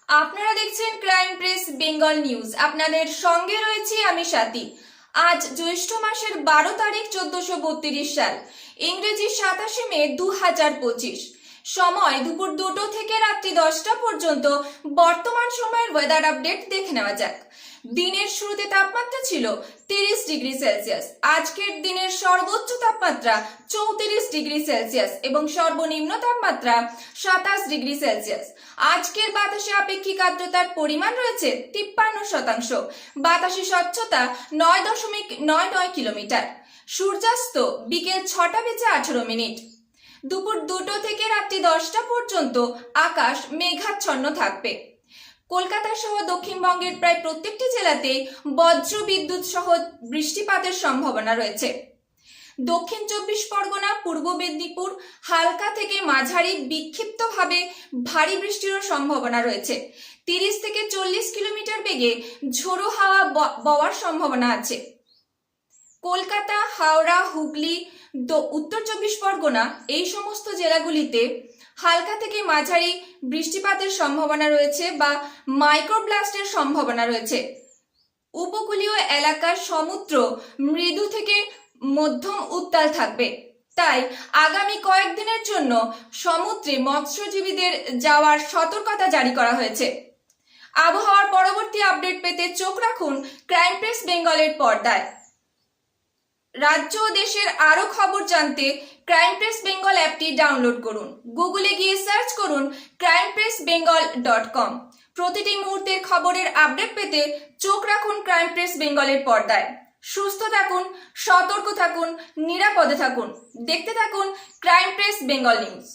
আপনারা দেখছেন crime press Bengal news. আপনাদের সঙ্গে রয়েছি আমি স্বাতী। আজ জ্যৈষ্ঠ মাসের 12 তারিখ 1432 সাল, ইংরেজি 27 মে 2025। সময় দুপুর 2টো থেকে রাত্রি 10টা পর্যন্ত। বর্তমান সময়ের ওয়েদার আপডেট দেখে নেওয়া যাক। দিনের শুরুতে তাপমাত্রা ছিল 30 ডিগ্রি সেলসিয়াস। আজকের দিনের সর্বোচ্চ তাপমাত্রা 34 ডিগ্রি সেলসিয়াস এবং সর্বনিম্ন তাপমাত্রা 27 ডিগ্রি সেলসিয়াস। আজকের বাতাসে আপেক্ষিক আর্দ্রতার পরিমাণ রয়েছে 53%। বাতাসে স্বচ্ছতা 9.99 কিলোমিটার। সূর্যাস্ত বিকেল 6টা বেজে 18 মিনিট। দুপুর 2টো থেকে রাত্রি 10টা পর্যন্ত আকাশ মেঘাচ্ছন্ন থাকবে। কলকাতা সহ দক্ষিণবঙ্গের প্রায় প্রত্যেকটি জেলাতে বজ্র বিদ্যুৎ সহ বৃষ্টিপাতের সম্ভাবনা রয়েছে। দক্ষিণ 24 পরগনা, পূর্ব মেদিনীপুর হালকা থেকে মাঝারি বিক্ষিপ্তভাবে ভারী বৃষ্টিরও সম্ভাবনা রয়েছে। 30 থেকে 40 কিলোমিটার বেগে ঝোড়ো হাওয়া বওয়ার সম্ভাবনা আছে। কলকাতা, হাওড়া, হুগলি, উত্তর 24 পরগনা এই সমস্ত জেলাগুলিতে হালকা থেকে মাঝারি বৃষ্টিপাতের সম্ভাবনা রয়েছে বা মাইক্রোব্লাস্টের সম্ভাবনা রয়েছে। উপকূলীয় এলাকার সমুদ্র মৃদু থেকে মধ্যম উত্তাল থাকবে, তাই আগামী কয়েকদিনের জন্য সমুদ্রে মৎস্যজীবীদের যাওয়ার সতর্কতা জারি করা হয়েছে। আবহাওয়ার পরবর্তী আপডেট পেতে চোখ রাখুন ক্রাইম প্রেস বেঙ্গলের পর্দায়। রাজ্য ও দেশের আরো খবর জানতে ক্রাইম প্রেস বেঙ্গল অ্যাপটি ডাউনলোড করুন। গুগলে গিয়ে সার্চ করুন crimepressbengal.com। প্রতিটি মুহূর্তের খবরের আপডেট পেতে চোখ রাখুন ক্রাইম প্রেস বেঙ্গলের পর্দায়। সুস্থ থাকুন, সতর্ক থাকুন, নিরাপদে থাকুন। দেখতে থাকুন ক্রাইম প্রেস বেঙ্গল নিউজ।